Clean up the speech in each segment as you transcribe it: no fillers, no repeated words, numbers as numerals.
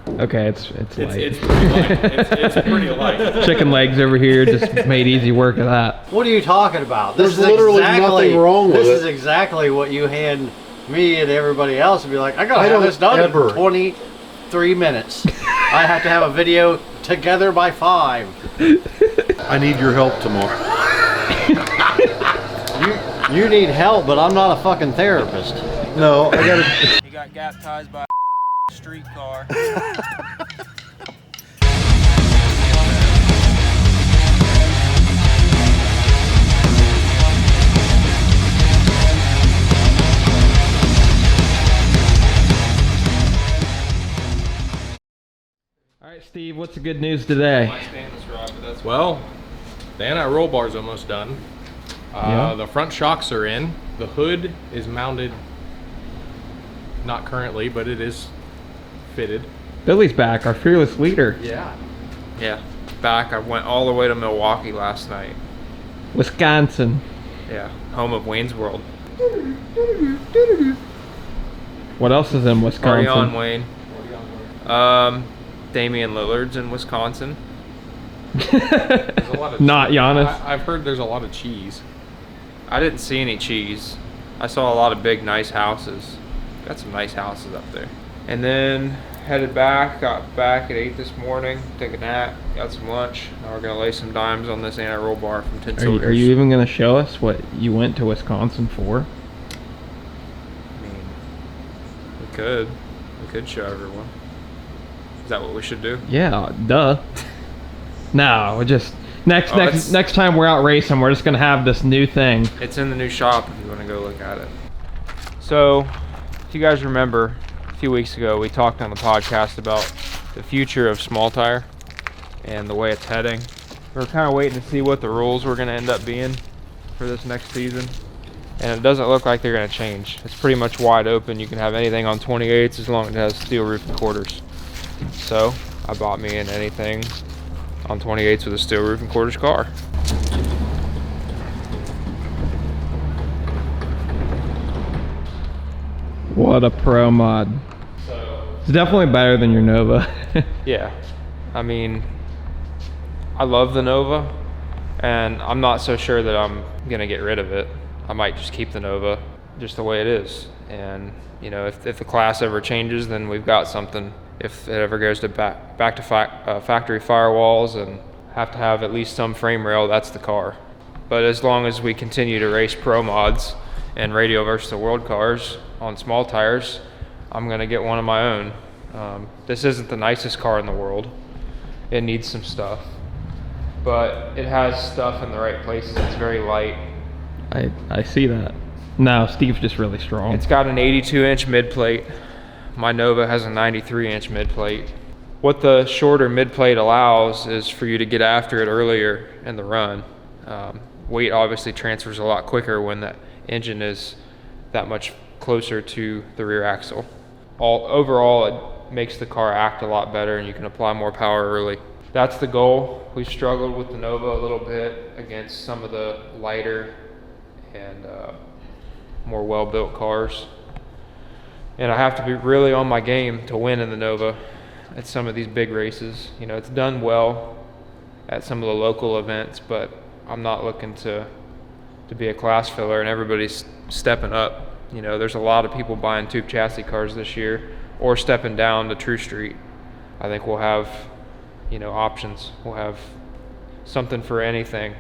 Okay, it's light. It's pretty light. It's pretty light. Chicken legs over here just made easy work of that. What are you talking about? There's literally nothing wrong with it. This is exactly what you hand me and everybody else and be like, I gotta have this done in 23 minutes. I have to have a video together by 5. I need your help tomorrow. You need help, but I'm not a fucking therapist. No, I gotta. He got baptized by a streetcar. All right, Steve, what's the good news today? Well, the anti-roll bar's almost done. The front shocks are in. The hood is mounted, not currently, but it is fitted. Billy's back, our fearless leader. Yeah, back. I went all the way to Milwaukee last night. Wisconsin. Yeah, home of Wayne's World. What else is in Party Wisconsin? on, Wayne. Damian Lillard's in Wisconsin. There's a lot of Not Giannis. I've heard there's a lot of cheese. I didn't see any cheese. I saw a lot of big, nice houses. Got some nice houses up there. And then headed back, got back at 8 this morning, took a nap, got some lunch. Now we're gonna lay some dimes on this anti-roll bar from 10 Soldiers. Are you even going to show us what you went to Wisconsin for? I mean, we could show everyone. Is that what we should do? Yeah, duh. No, we're just next time we're out racing, we're just gonna have this new thing. It's in the new shop if you want to go look at it. So, if you guys remember, a few weeks ago we talked on the podcast about the future of small tire and the way it's heading. We're kind of waiting to see what the rules were going to end up being for this next season, and it doesn't look like they're going to change. It's pretty much wide open. You can have anything on 28s as long as it has steel roof and quarters. So I bought me an anything on 28s with a steel roof and quarters car. What a pro mod. It's definitely better than your Nova. Yeah, I mean, I love the Nova, and I'm not so sure that I'm gonna get rid of it. I might just keep the Nova just the way it is. And you know, if the class ever changes, then we've got something. If it ever goes to back to factory firewalls and have to have at least some frame rail, that's the car. But as long as we continue to race pro mods and radio versus the world cars on small tires, I'm gonna get one of my own. This isn't the nicest car in the world. It needs some stuff, but it has stuff in the right places. It's very light. I see that. No, Steve's just really strong. It's got an 82-inch mid-plate. My Nova has a 93-inch mid-plate. What the shorter mid-plate allows is for you to get after it earlier in the run. Weight obviously transfers a lot quicker when that engine is that much closer to the rear axle. Overall, it makes the car act a lot better and you can apply more power early. That's the goal. We've struggled with the Nova a little bit against some of the lighter and more well-built cars. And I have to be really on my game to win in the Nova at some of these big races. You know, it's done well at some of the local events, but I'm not looking to be a class filler, and everybody's stepping up. You know, there's a lot of people buying tube chassis cars this year or stepping down to True Street. I think we'll have, you know, options. We'll have something for anything.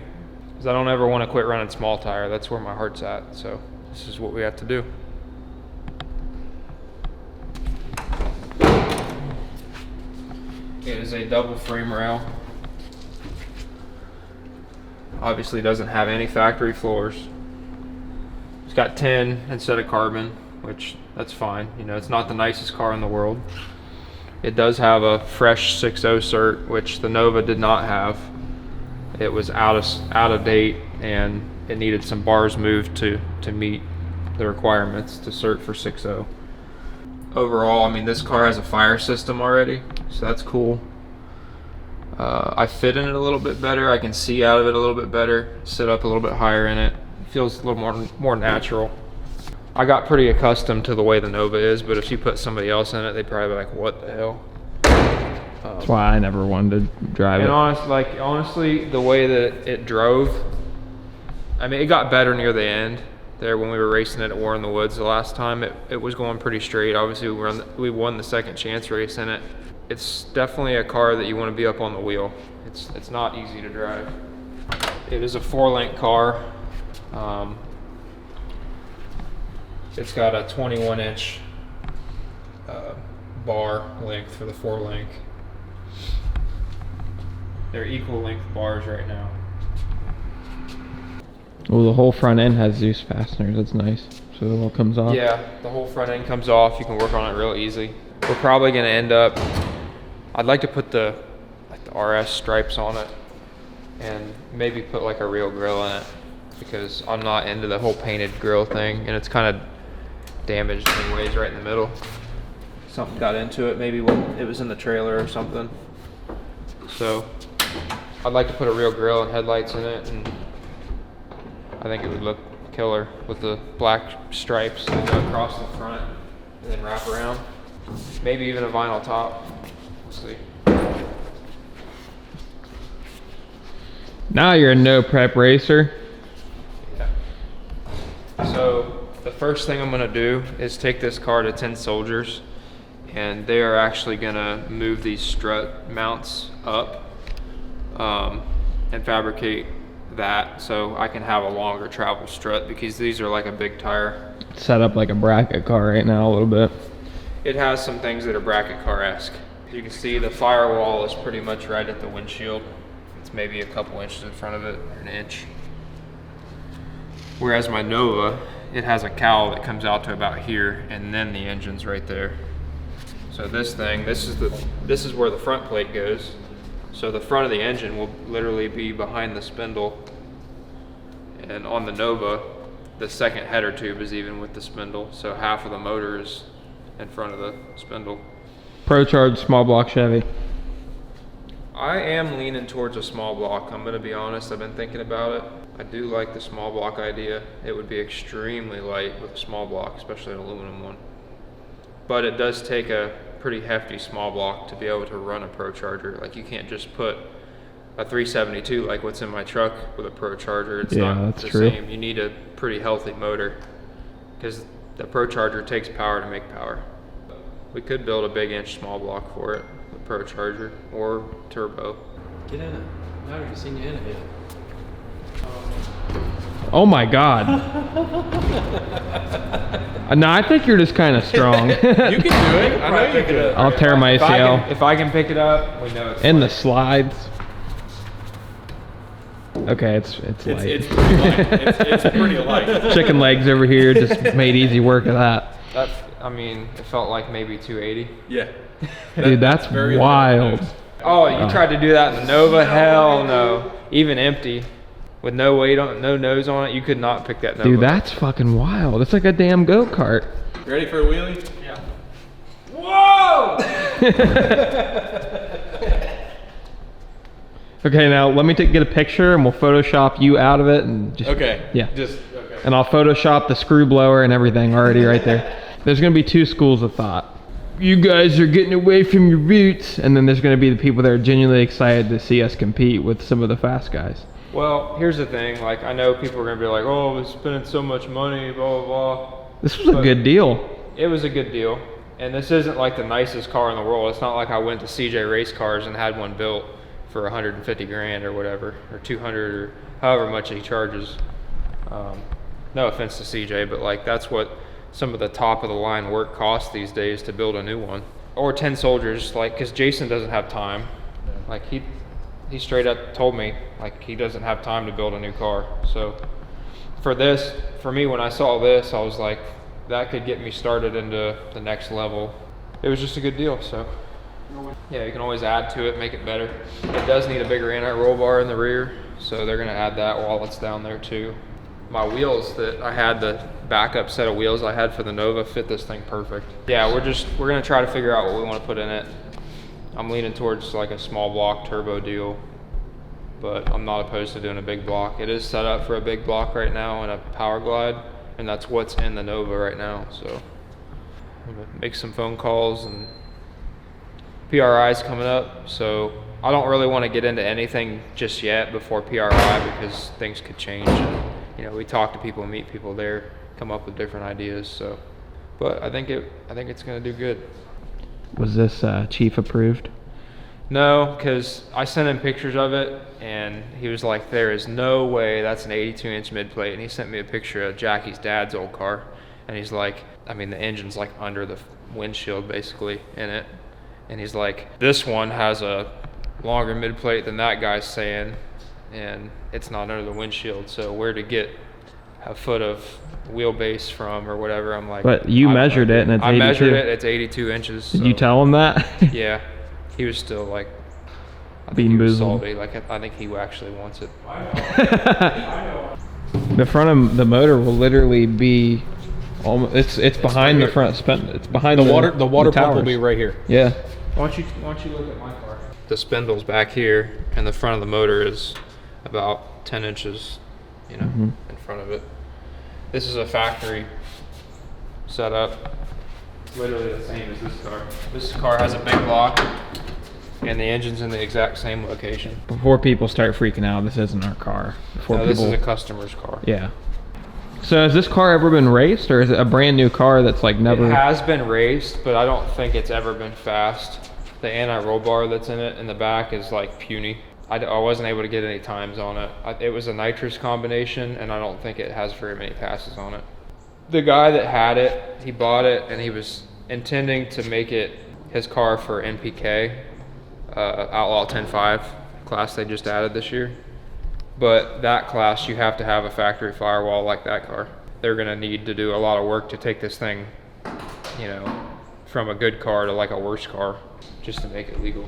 Because I don't ever want to quit running small tire. That's where my heart's at. So this is what we have to do. It is a double frame rail. Obviously doesn't have any factory floors. It's got 10 instead of carbon, which that's fine. You know, it's not the nicest car in the world. It does have a fresh 6.0 cert, which the Nova did not have. It was out of date, and it needed some bars moved to meet the requirements to cert for 6.0. Overall, I mean, this car has a fire system already, so that's cool. I fit in it a little bit better. I can see out of it a little bit better, sit up a little bit higher in it. It feels a little more natural. I got pretty accustomed to the way the Nova is, but if you put somebody else in it, they'd probably be like, what the hell? That's why I never wanted to drive it. And honestly, the way that it drove, I mean, it got better near the end there when we were racing it at War in the Woods the last time. It was going pretty straight. Obviously, we won the second chance race in it. It's definitely a car that you want to be up on the wheel. It's not easy to drive. It is a 4-link car. It's got a 21-inch bar length for the 4-link. They're equal length bars right now. Well, the whole front end has Zeus fasteners. That's nice. So it all comes off. Yeah, the whole front end comes off. You can work on it real easy. We're probably going to end up, I'd like to put the RS stripes on it and maybe put like a real grill in it, because I'm not into the whole painted grill thing, and it's kind of damaged anyways right in the middle. Something got into it maybe when it was in the trailer or something. So I'd like to put a real grill and headlights in it, and I think it would look killer with the black stripes that go across the front and then wrap around. Maybe even a vinyl top. We'll see. Now you're a no prep racer. Yeah. So the first thing I'm gonna do is take this car to 10 Soldiers, and they are actually gonna move these strut mounts up and fabricate that so I can have a longer travel strut, because these are like a big tire. Set up like a bracket car right now a little bit. It has some things that are bracket car-esque. You can see the firewall is pretty much right at the windshield. It's maybe a couple inches in front of it, or an inch. Whereas my Nova, it has a cowl that comes out to about here, and then the engine's right there. So this thing, this is where the front plate goes. So the front of the engine will literally be behind the spindle. And on the Nova, the second header tube is even with the spindle. So half of the motor is in front of the spindle. Pro Charge small block Chevy. I am leaning towards a small block. I'm gonna be honest, I've been thinking about it. I do like the small block idea. It would be extremely light with a small block, especially an aluminum one. But it does take a pretty hefty small block to be able to run a Pro Charger. Like, you can't just put a 372 like what's in my truck with a Pro Charger. It's not the same. You need a pretty healthy motor, because the Pro Charger takes power to make power. We could build a big inch small block for it, the Pro Charger, or turbo. Get in it. I haven't even seen you in it yet. Oh my God. No, I think you're just kind of strong. You can do it. I know you can. I'll tear my ACL. If I can pick it up, we know it's In light. the slides. Okay, it's light. It's pretty light. It's pretty light. Chicken legs over here just made easy work of that. I mean, it felt like maybe 280. Yeah. Dude, that's very wild. light. Oh, you tried to do that in the Nova? Hell no. Even empty, with no weight on, no nose on it, you could not pick that Nova. Dude, that's fucking wild. It's like a damn go-kart. Ready for a wheelie? Yeah. Whoa! Okay, now let me get a picture and we'll Photoshop you out of it and just... Okay. Yeah. Just, okay. And I'll Photoshop the screw blower and everything already right there. There's gonna be two schools of thought. You guys are getting away from your roots, and then there's gonna be the people that are genuinely excited to see us compete with some of the fast guys. Well, here's the thing. Like, I know people are gonna be like, "Oh, we're spending so much money, blah blah blah." This was a good deal. It was a good deal, and this isn't like the nicest car in the world. It's not like I went to CJ Race Cars and had one built for 150 grand or whatever, or 200, or however much he charges. No offense to CJ, but like, that's what some of the top of the line work costs these days to build a new one. Or 10 Soldiers, like, because Jason doesn't have time. Like, he straight up told me, like, he doesn't have time to build a new car. So for me, when I saw this, I was like, that could get me started into the next level. It was just a good deal. So yeah, you can always add to it, make it better. It does need a bigger anti-roll bar in the rear, so they're gonna add that while it's down there too. My wheels that I had, the backup set of wheels I had for the Nova, fit this thing perfect. Yeah, we're gonna try to figure out what we want to put in it. I'm leaning towards like a small block turbo deal, but I'm not opposed to doing a big block. It is set up for a big block right now and a power glide, and that's what's in the Nova right now. So I'm gonna make some phone calls and PRI is coming up, so I don't really want to get into anything just yet before PRI because things could change. And, you know, we talk to people, meet people there, come up with different ideas. So, but I think it's going to do good. Was this chief approved? No, because I sent him pictures of it, and he was like, "There is no way that's an 82-inch mid plate." And he sent me a picture of Jackie's dad's old car, and he's like, I mean, the engine's like under the windshield basically in it, and he's like, "This one has a longer mid plate than that guy's saying, and it's not under the windshield, so where to get a foot of wheelbase from or whatever." I'm like, But you measured it and it's 82. I measured it, it's 82 inches. Did so, you tell him that? yeah, he was still like, I think Being he was boozled. salty. Like, I think he actually wants it. The front of the motor will literally be almost, it's behind right the front spindle. It's behind The water pump will towers. be right here. Yeah. Why don't you look at my car? The spindle's back here, and the front of the motor is about 10 inches, you know, in front of it. This is a factory setup, literally the same as this car. This car has a big block, and the engine's in the exact same location. Before people start freaking out, this isn't our car. Before No, people, this is a customer's car. yeah. So has this car ever been raced, or is it a brand new car that's like never? It has been raced, but I don't think it's ever been fast. The anti-roll bar that's in it in the back is like puny. I wasn't able to get any times on it. It was a nitrous combination, and I don't think it has very many passes on it. The guy that had it, he bought it, and he was intending to make it his car for NPK, Outlaw 10.5 class they just added this year. But that class, you have to have a factory firewall like that car. They're gonna need to do a lot of work to take this thing, you know, from a good car to like a worse car, just to make it legal.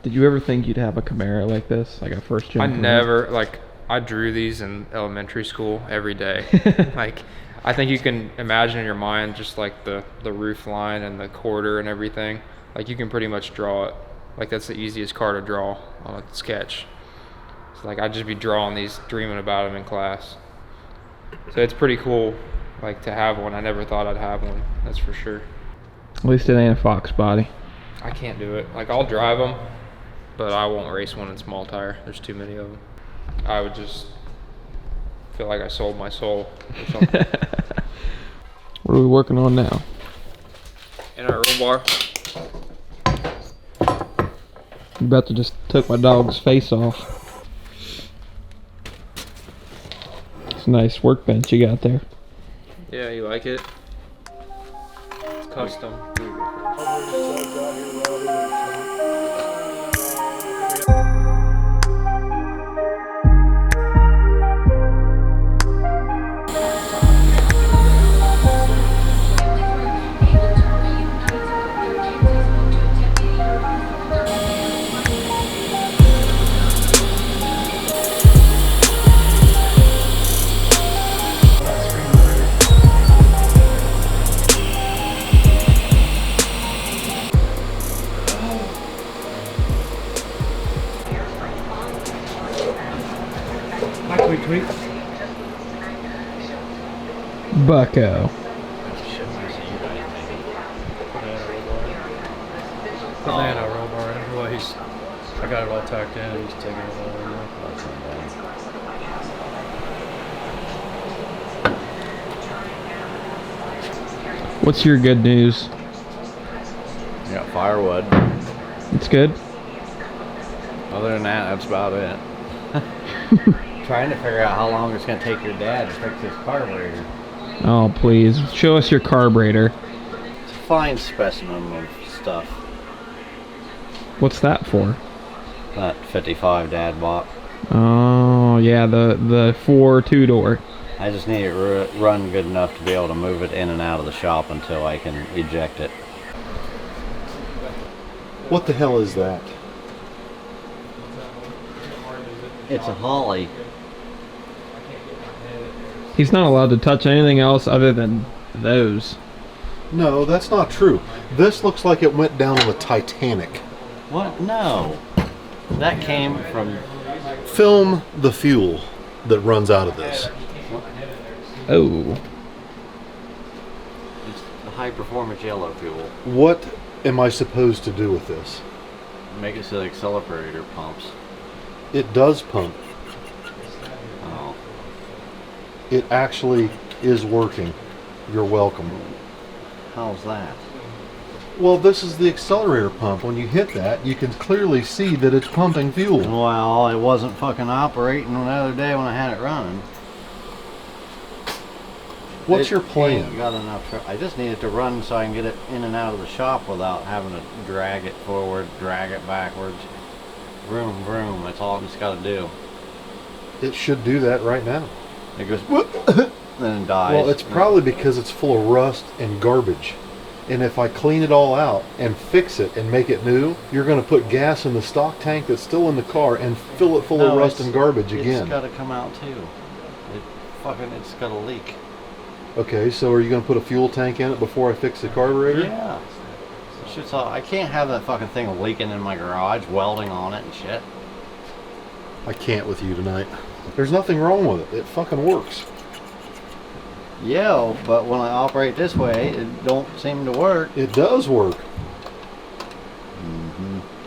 Did you ever think you'd have a Camaro like this, like a first gen? I Camaro? never, like, I drew these in elementary school every day. Like, I think you can imagine in your mind just like the roof line and the quarter and everything. Like, you can pretty much draw it. Like, that's the easiest car to draw on a sketch. So, like, I'd just be drawing these, dreaming about them in class. So it's pretty cool, like, to have one. I never thought I'd have one, that's for sure. At least it ain't a Fox body. I can't do it. Like, I'll drive them, but I won't race one in small tire. There's too many of them. I would just feel like I sold my soul or something. What are we working on now? In our roll bar. You about to just took my dog's face off. It's a nice workbench you got there. Yeah, you like it? It's custom. Bucko. Put that in a roll bar in. Well, I got it all tacked in and he's taking it all in. What's your good news? You got firewood. It's good. Other than that, that's about it. Trying to figure out how long it's going to take your dad to fix this carburetor. Oh, please. Show us your carburetor. It's a fine specimen of stuff. What's that for? That 55 dad bought. Oh, yeah, the 4 2-door. I just need it run good enough to be able to move it in and out of the shop until I can eject it. What the hell is that? It's a Holly. He's not allowed to touch anything else other than those. No, that's not true. This looks like it went down on the Titanic. What? No. That came from... Film the fuel that runs out of this. Oh. It's the high performance yellow fuel. What am I supposed to do with this? Make it so the accelerator pumps. It does pump. Oh. It actually is working. You're welcome. How's that? Well, this is the accelerator pump. When you hit that, you can clearly see that it's pumping fuel. Well, it wasn't fucking operating the other day when I had it running. What's your Ain't plan? got enough. I just need it to run so I can get it in and out of the shop without having to drag it forward, drag it backwards. Vroom, vroom. That's all I just got to do. It should do that right now. It goes, then it dies. Well, it's probably because it's full of rust and garbage. And if I clean it all out and fix it and make it new, you're going to put gas in the stock tank that's still in the car and fill it full of rust and garbage again. It's got to come out too. It's got a leak. Okay, so are you going to put a fuel tank in it before I fix the carburetor? Yeah. Shit's all, I can't have that fucking thing leaking in my garage, welding on it and shit. I can't with you tonight. There's nothing wrong with it. It fucking works. Yeah, but when I operate this way, it don't seem to work. It does work.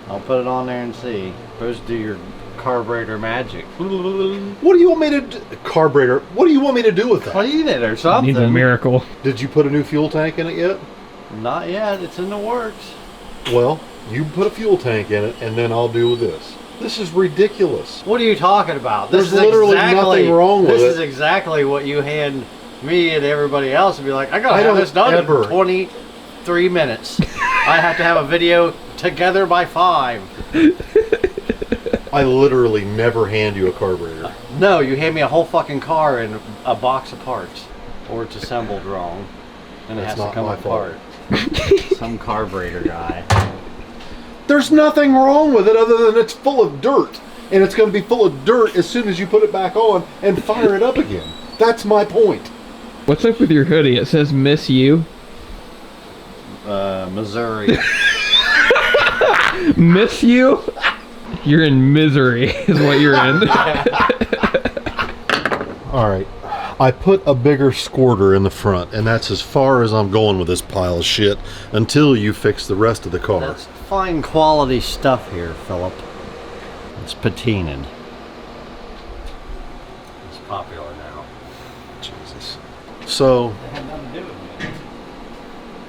I'll put it on there and see. Supposed to do your carburetor magic. What do you want me to do? Carburetor. What do you want me to do with that? Clean it or something. Needs a miracle. Did you put a new fuel tank in it yet? Not yet. It's in the works. Well, you put a fuel tank in it, and then I'll do this. This is ridiculous. What are you talking about? There's literally nothing wrong with it. This is exactly what you hand me and everybody else and be like, I gotta have this done ever. in 23 minutes. I have to have a video together by 5. I literally never hand you a carburetor. No, you hand me a whole fucking car and a box of parts. Or it's assembled wrong. And it That's has to not come my apart. Some carburetor guy. There's nothing wrong with it other than it's full of dirt. And it's going to be full of dirt as soon as you put it back on and fire it up again. That's my point. What's up with your hoodie? It says "Miss You." Missouri. Miss you? You're in misery, is what you're in. All right. I put a bigger squirter in the front, and that's as far as I'm going with this pile of shit until you fix the rest of the car. That's fine quality stuff here, Philip. It's patinaed. It's popular now. Jesus. So, It had nothing to do with me.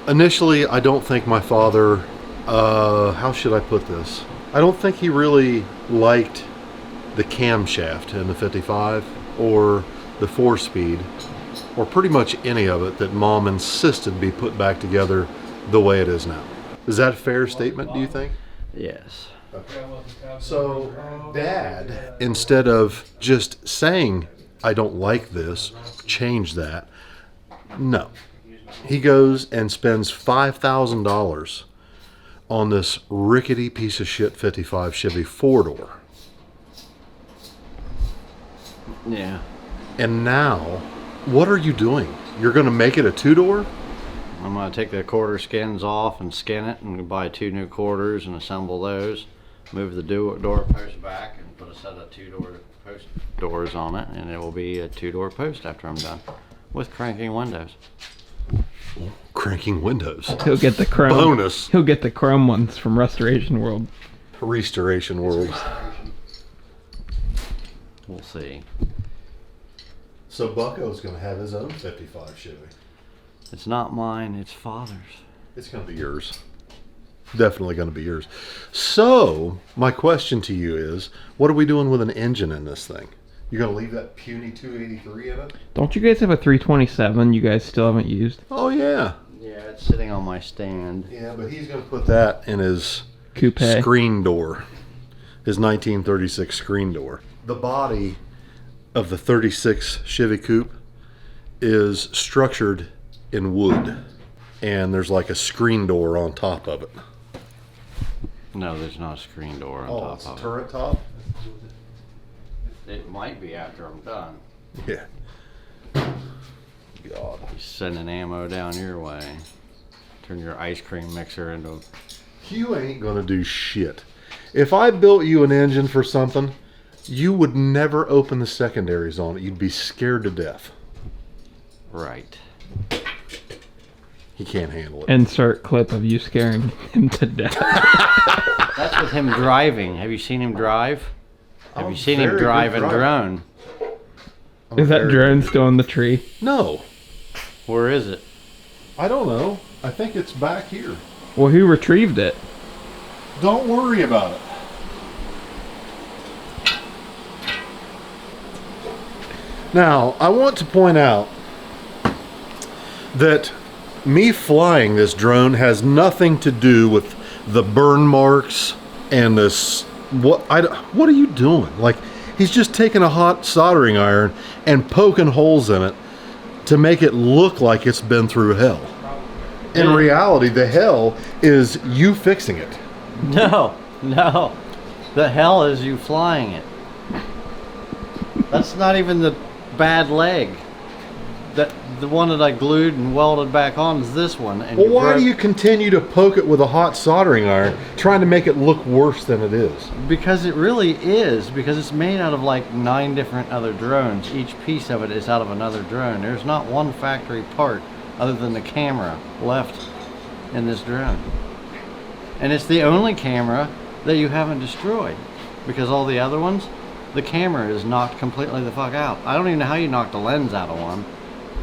initially, I don't think my father, how should I put this? I don't think he really liked the camshaft in the 55 or the 4-speed or pretty much any of it that Mom insisted be put back together the way it is now. Is that a fair statement, do you think? Yes. So, Dad, instead of just saying, I don't like this, change that, no. He goes and spends $5,000 on this rickety piece of shit 55 Chevy 4-door. Yeah. And now, what are you doing? You're going to make it a 2-door? I'm going to take the quarter skins off and skin it and buy 2 new quarters and assemble those. Move the door post back and put a set of 2-door post doors on it, and it will be a 2-door post after I'm done with cranking windows. Cranking windows. He'll get the chrome. Bonus. He'll get the chrome ones from Restoration World. Restoration World. We'll see. So Bucko's going to have his own 55 Chevy. It's not mine, it's Father's. It's going to be yours. Definitely going to be yours. So, my question to you is, what are we doing with an engine in this thing? You going to leave that puny 283 in it? Don't you guys have a 327 you guys still haven't used? Oh, yeah. Yeah, it's sitting on my stand. Yeah, but he's going to put that in his Coupe. screen door. His 1936 screen door. The body of the 36 Chevy Coupe is structured in wood. And there's like a screen door on top of it. No, there's not a screen door on Oh, top it's of turret top? it. It might be after I'm done. Yeah. God. Sending ammo down your way. Turn your ice cream mixer into... You ain't gonna do shit. If I built you an engine for something, you would never open the secondaries on it. You'd be scared to death. Right. He can't handle it. Insert clip of you scaring him to death. That's with him driving. Have you seen him drive? Have you seen him very drive a good driver. drone? Is that drone still in the tree? No, Where is it? I don't know. I think it's back here. Well, who retrieved it? Don't worry about it. Now, I want to point out that me flying this drone has nothing to do with the burn marks and this. What are you doing? Like, he's just taking a hot soldering iron and poking holes in it to make it look like it's been through hell. In reality, the hell is you fixing it. No, no. The hell is you flying it. That's not even the bad leg. The one that I glued and welded back on is this one. And Well, why do you continue to poke it with a hot soldering iron, trying to make it look worse than it is? Because it really is. Because it's made out of like 9 different other drones. Each piece of it is out of another drone. There's not one factory part other than the camera left in this drone. And it's the only camera that you haven't destroyed. Because all the other ones, the camera is knocked completely the fuck out. I don't even know how you knock the lens out of one.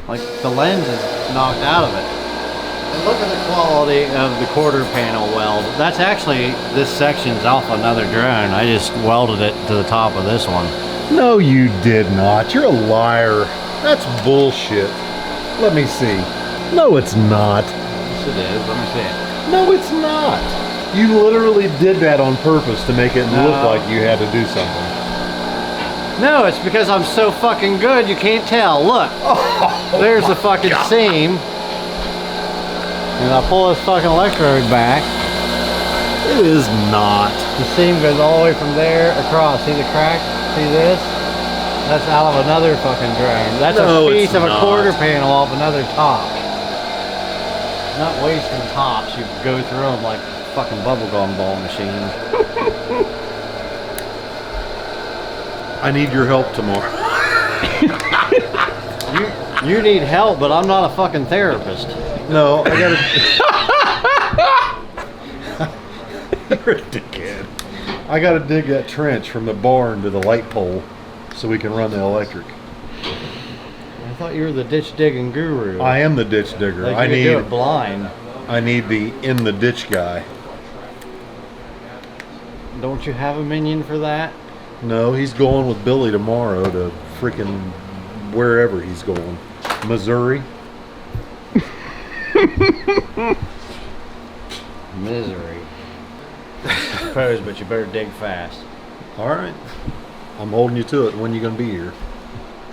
Like, the lens is knocked out of it. And look at the quality of the quarter panel weld. That's actually, this section's off another drone. I just welded it to the top of this one. No, you did not. You're a liar. That's bullshit. Let me see. No, it's not. Yes, it is. Let me see it. No, it's not. You literally did that on purpose to make it look No. like you had to do something. No, it's because I'm so fucking good, you can't tell. Look. There's the fucking seam. And I pull this fucking electrode back. It is not. The seam goes all the way from there across. See the crack? See this? That's out of another fucking drone. That's No, a it's piece of a not. quarter panel off another top. Not wasting tops. You go through them like fucking bubblegum ball machines. I need your help tomorrow. You need help, but I'm not a fucking therapist. No, I gotta. You're a dickhead. I gotta dig that trench from the barn to the light pole so we can run the electric. I thought you were the ditch digging guru. I am the ditch digger. Like I you could do need. it blind. I need the in the ditch guy. Don't you have a minion for that? No, he's going with Billy tomorrow to freaking wherever he's going. Missouri. Misery. I suppose, but you better dig fast. All right. I'm holding you to it. When you gonna be here?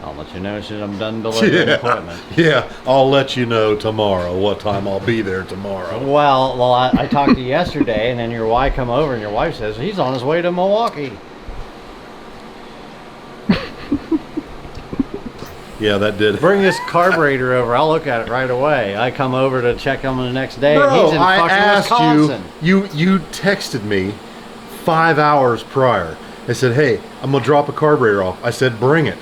I'll let you know as soon as I'm done delivering equipment. Yeah, I'll let you know tomorrow what time I'll be there tomorrow. Well, I talked to you yesterday, and then your wife come over, and your wife says he's on his way to Milwaukee. Yeah, that did. Bring this carburetor over. I'll look at it right away. I come over to check on him the next day, and Bro, he's in I fucking asked Wisconsin. you texted me 5 hours prior. I said, hey, I'm gonna drop a carburetor off. I said, bring it.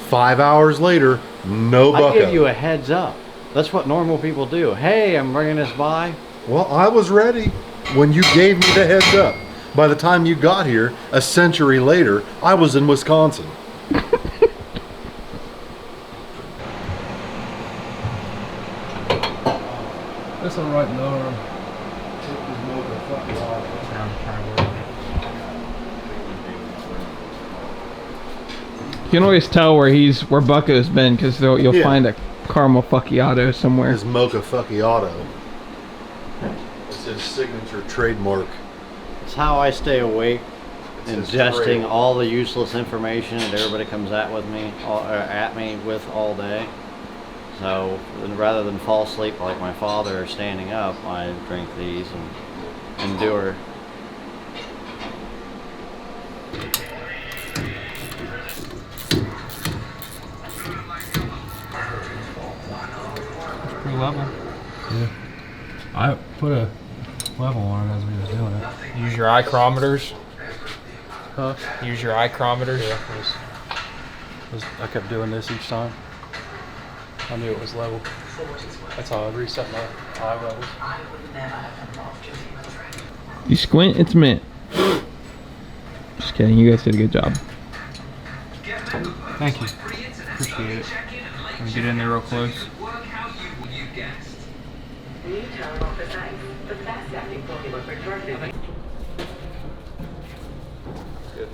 5 hours later, no I bucko. give you a heads up. That's what normal people do. Hey, I'm bringing this by. Well, I was ready when you gave me the heads up. By the time you got here, a century later, I was in Wisconsin. That's all right, no. You can always tell where Bucko's been because you'll Yeah. find a caramel fuckiato somewhere. His Mocha Fuckiato. It's his signature trademark. It's how I stay awake, It's his ingesting trade. all the useless information that everybody comes at me with all day. So rather than fall asleep like my father or standing up, I drink these and endure. Pretty level. Yeah. I put a level on it as we was doing it. Use your micrometers. Huh? Use your micrometers. I kept doing this each time. I knew it was level. That's all. I've reset my eye levels. You squint, it's mint. Just kidding, you guys did a good job. Thank you. Appreciate it. Can we get in there real close? Good.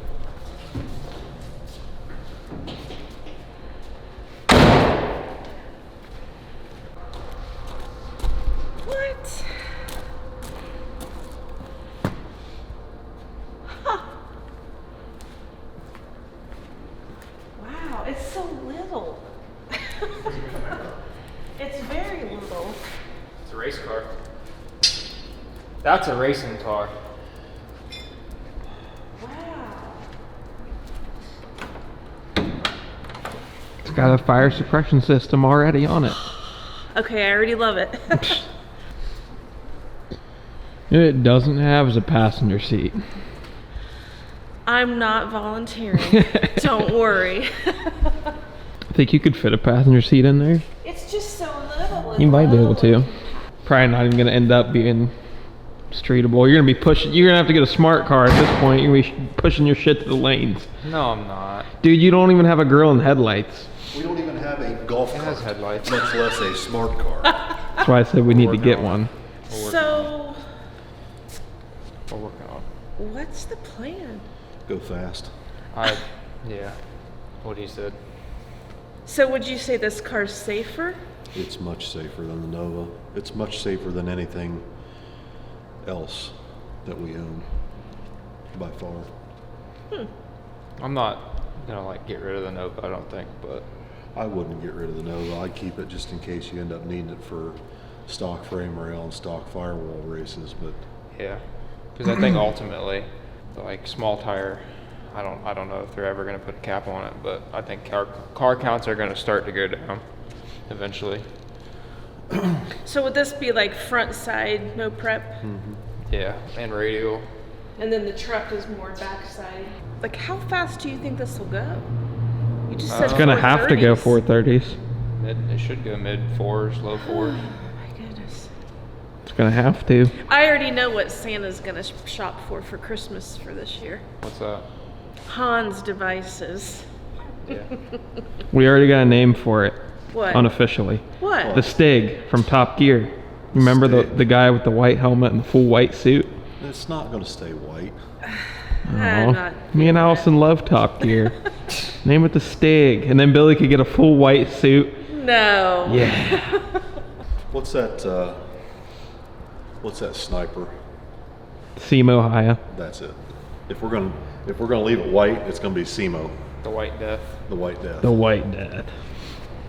What? Huh. Wow, it's so little. It's very little. It's a race car. That's a racing car. Wow. It's got a fire suppression system already on it. Okay, I already love it. It doesn't have is a passenger seat. I'm not volunteering. Don't worry. I think you could fit a passenger seat in there. It's just so little. You might be able to. Probably not even gonna end up being streetable. You're gonna be pushing. You're gonna have to get a smart car at this point. You're gonna be pushing your shit to the lanes. No, I'm not. Dude, you don't even have a grill and headlights. We don't even have a golf It cart, has headlights. much less a smart car. That's why I said we need to get one. So, We're working on. what's the plan? Go fast. Yeah. What he said. So would you say this car's safer? It's much safer than the Nova. It's much safer than anything else that we own, by far. I'm not gonna like get rid of the Nova, I don't think, but I wouldn't get rid of the Nova. I'd keep it just in case you end up needing it for stock frame rail and stock firewall races, but yeah. Because I think ultimately, like small tire, I don't know if they're ever gonna put a cap on it, but I think car counts are gonna start to go down eventually. So would this be like front side, no prep? Yeah, and radial. And then the truck is more back side. Like how fast do you think this will go? You just said It's gonna have to go 430s. 430s. It should go mid fours, low fours. My goodness. It's gonna have to. I already know what Santa's gonna shop for Christmas for this year. What's that? Hans devices. Yeah. We already got a name for it. What? Unofficially. What? The Stig from Top Gear. You remember the guy with the white helmet and the full white suit? it's not going to stay white. I'm Aw. not Me and Allison love Top Gear. Name it the Stig, and then Billy could get a full white suit. No. Yeah. What's that sniper? Simo Haya. That's it. If we're gonna leave it white, it's gonna be SEMO, The White Death. the White Death. The White Death.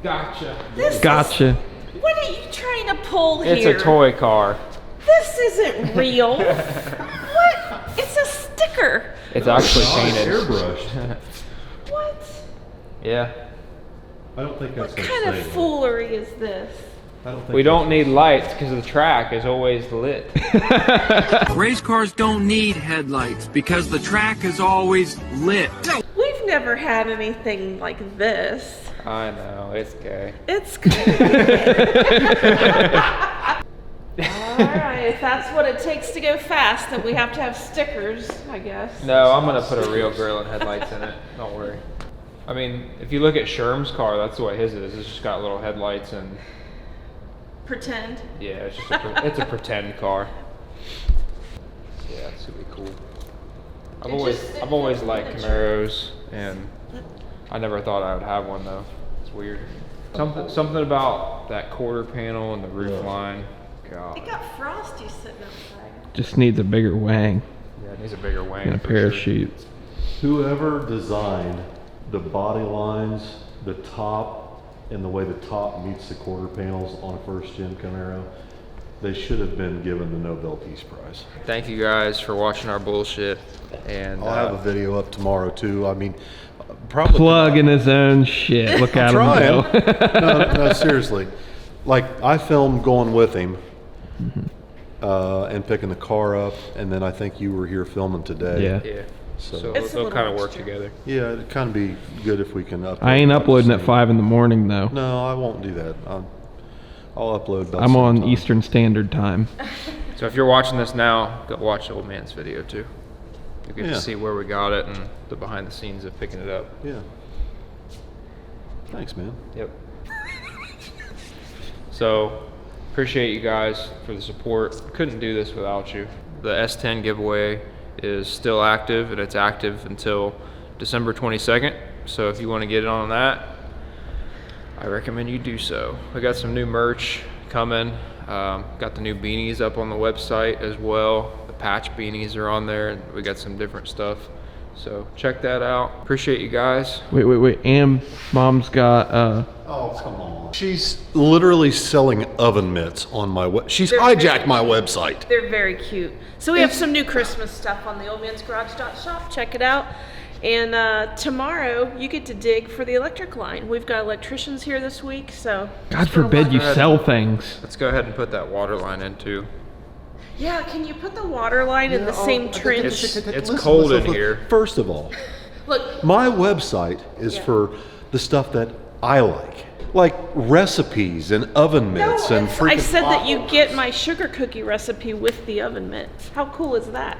Gotcha. Gotcha. What are you trying to pull It's here? a toy car. This isn't real. What? It's a sticker. It's actually Oh, it's painted. airbrushed. What? Yeah. I don't think that's What gonna kind of stay. foolery is this? I don't think We don't need lights because the track is always lit. Race cars don't need headlights because the track is always lit. We've never had anything like this. I know, it's gay. It's good. Alright, if that's what it takes to go fast, then we have to have stickers, I guess. No, I'm gonna put a real grill and headlights in it. Don't worry. I mean, if you look at Sherm's car, that's the way his is. It's just got little headlights and Pretend. yeah, it's just it's a pretend car. Yeah, it's gonna be cool. I've always liked Camaros, and I never thought I would have one though. It's weird. Something about that quarter panel and the roof line. God. It got frosty sitting outside. Just needs a bigger wang Yeah, it needs a bigger wing. and a for parachute. Whoever designed the body lines, the top, and the way the top meets the quarter panels on a first gen Camaro, they should have been given the Nobel Peace Prize. Sure. Thank you guys for watching our bullshit. And I'll have a video up tomorrow too. I mean, probably Plugging his own shit. Look at him trying. go. no, seriously. Like I filmed going with him, and picking the car up, and then I think you were here filming today. Yeah. yeah. So, So It's a they'll little kind of work mixture. together. yeah, it'd kind of be good if we can upload. I ain't that uploading at soon. 5 in the morning though. No, I won't do that. I'll upload. about I'm on sometime. Eastern Standard Time. So if you're watching this now, go watch the old man's video too. You get Yeah. to see where we got it and the behind the scenes of picking it up. Yeah. Thanks, man. Yep. So, appreciate you guys for the support. Couldn't do this without you. The S10 giveaway is still active, and it's active until December 22nd. So if you want to get in on that, I recommend you do so. We got some new merch coming. Got the new beanies up on the website as well. The patch beanies are on there, and we got some different stuff. So check that out. Appreciate you guys. Wait. And Mom's got Oh, come on. She's literally selling oven mitts on my She's hijacked my website. They're very cute. So we have some new Christmas stuff on the oldmansgarage.shop. Check it out. And tomorrow you get to dig for the electric line. We've got electricians here this week, so God forbid you sell things. Let's go ahead and put that water line in too. yeah. Can you put the water line in the same trench? It's cold in here. First of all, Look, my website is for the stuff that I like recipes and oven no, mitts and freaking. I said that you get my sugar cookie recipe with the oven mitt. How cool is that?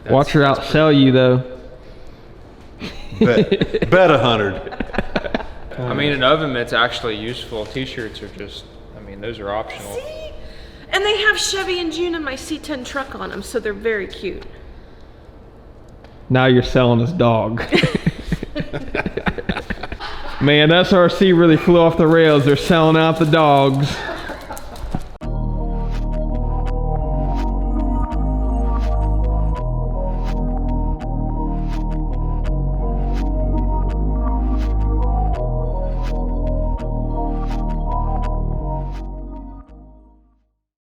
Watch her outsell you though. bet 100. I mean, an oven mitt's actually useful. T-shirts are just, I mean, those are optional. See? And they have Chevy and June and my C10 truck on them, so they're very cute. Now you're selling his dog. Man, SRC really flew off the rails. They're selling out the dogs.